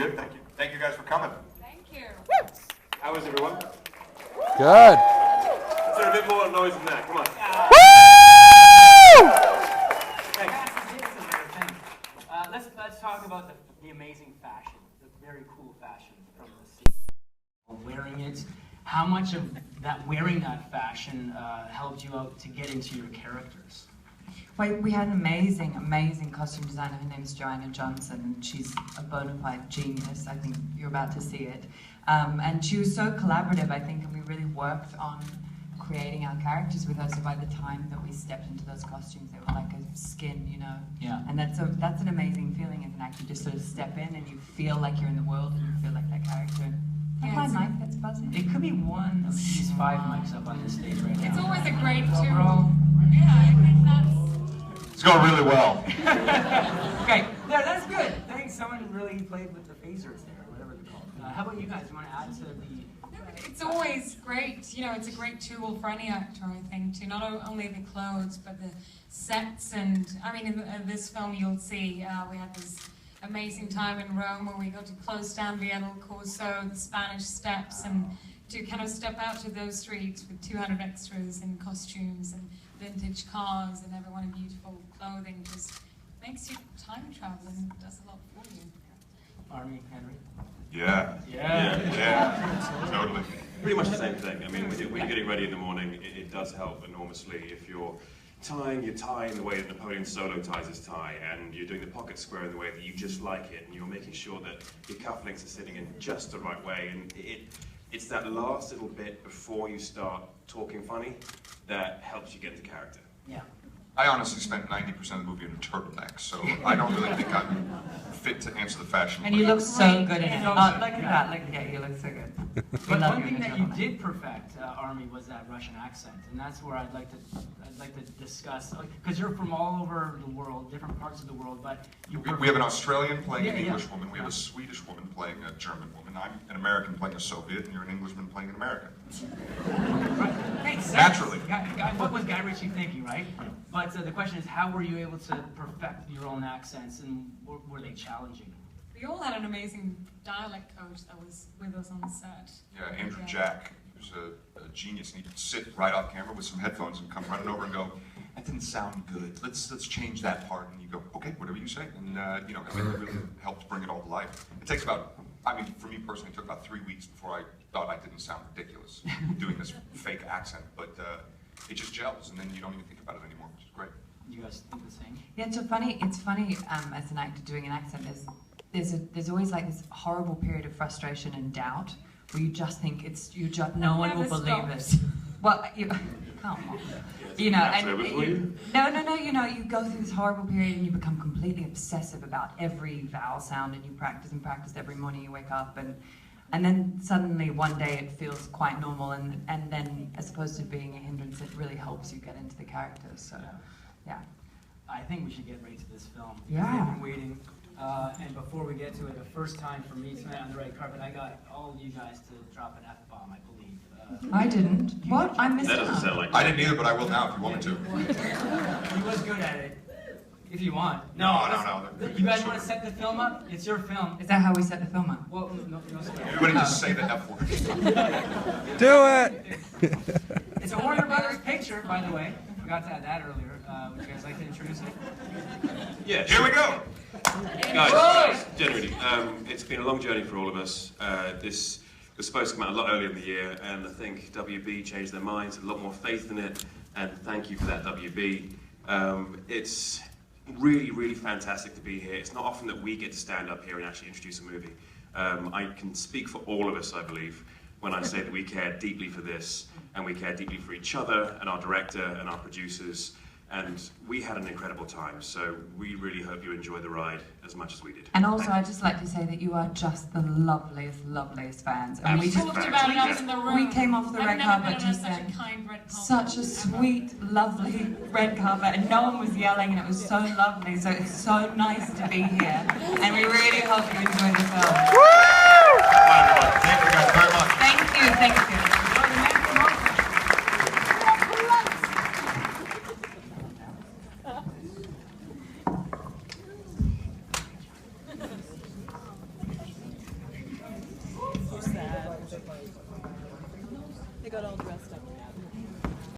good, thank you. Thank you guys for coming. Thank you. How is everyone? Good. Is there a bit more noise than that? Come on. Let's talk about the amazing fashion, the very cool fashion from the scene. Wearing it, how much of that wearing that fashion helped you out to get into your characters? Well, we had an amazing, amazing costume designer. Her name is Joanna Johnson, and she's a bona fide genius. I think you're about to see it. And she was so collaborative, I think, and we really worked on creating our characters with her. So by the time that we stepped into those costumes, they were like a skin, you know. Yeah. And that's an amazing feeling as an actor. You just sort of step in and you feel like you're in the world and you feel like that character. Yeah, my mic that's buzzing. It could be one of these 5 mics up on this stage right now. It's always a great tool. Overall. Yeah, I think that's... It's going really well. Okay, yeah, that's good. I think someone really played with the phasers there, or whatever they're called. How about you guys? You want to add to the... It's always great, you know, it's a great tool for any actor, I think, to not only the clothes, but the sets. And, I mean, in this film you'll see we had this amazing time in Rome where we got to close down Via del Corso, the Spanish Steps, and to kind of step out to those streets with 200 extras in costumes and vintage cars and everyone in beautiful clothing just makes you time travel and does a lot for you. Army, Henry? Yeah, totally. Pretty much the same thing. I mean, when you're getting ready in the morning, it does help enormously if you're tying your tie in the way that Napoleon Solo ties his tie, and you're doing the pocket square in the way that you just like it, and you're making sure that your cufflinks are sitting in just the right way, and it's that last little bit before you start talking funny that helps you get into character. Yeah. I honestly spent 90% of the movie in a turtleneck, so I don't really think I'm fit to answer the fashion. And you look so good in it. So Oh, good. look at that. Look, yeah, you look so good. But love one you thing in a that you turtleneck. did perfect, Army, was that Russian accent, and that's where I'd like to discuss, because you're from all over the world, different parts of the world, but We have an Australian playing an Yeah, yeah. English woman, we have a Swedish woman playing a German woman, I'm an American playing a Soviet, and you're an Englishman playing an American. Right. Makes sense. Naturally. What was Guy Ritchie thinking, right? But the question is, how were you able to perfect your own accents, and were they challenging? We all had an amazing dialect coach that was with us on set. Yeah, Andrew Jack, he was a genius, and he'd sit right off camera with some headphones and come running over and go, "That didn't sound good. Let's change that part." And you go, "Okay, whatever you say." And you know, it really helped bring it all to life. It takes about, I mean, for me personally, it took about 3 weeks before I thought I didn't sound ridiculous doing this fake accent, but it just gels, and then you don't even think about it anymore, which is great. You guys think the same? Yeah, it's funny as an actor doing an accent, there's always like this horrible period of frustration and doubt where you just think no one will believe it. Well, come on. You know, no, you know, you go through this horrible period and you become completely obsessive about every vowel sound, and you practice and practice every morning you wake up, and then suddenly one day it feels quite normal, and then as opposed to being a hindrance, it really helps you get into the characters. So, yeah. I think we should get right to this film. Yeah. We've been waiting, and before we get to it, the first time for me tonight on the red carpet, I got all of you guys to drop an F-bomb, I believe. I didn't. What? I missed That out. doesn't sound like I didn't either, but I will now if you want me to. He was good at it, if you want. No. You guys want to set the film up? It's your film. Is that how we set the film up? Well, no. Everybody just say the F word. Do it! It's a Warner Brothers picture, by the way. Forgot to add that earlier. Would you guys like to introduce it? Yeah. Here we go! Guys, generally, it's been a long journey for all of us. This was supposed to come out a lot earlier in the year, and I think WB changed their minds, a lot more faith in it, and thank you for that, WB. It's really fantastic to be here. It's not often that we get to stand up here and actually introduce a movie. I can speak for all of us, I believe, when I say that we care deeply for this, and we care deeply for each other, and our director, and our producers, and we had an incredible time, so we really hope you enjoy the ride as much as we did. And also, I'd just like to say that you are just the loveliest fans. And We talked about it out in the room. we came off the red carpet I've never been on just such then. a kind red carpet. Such a sweet, lovely red carpet, and no one was yelling, and it was so lovely. So it's so nice to be here, and we really hope you enjoy the film. Thank you guys very much. Thank you. They got all dressed up.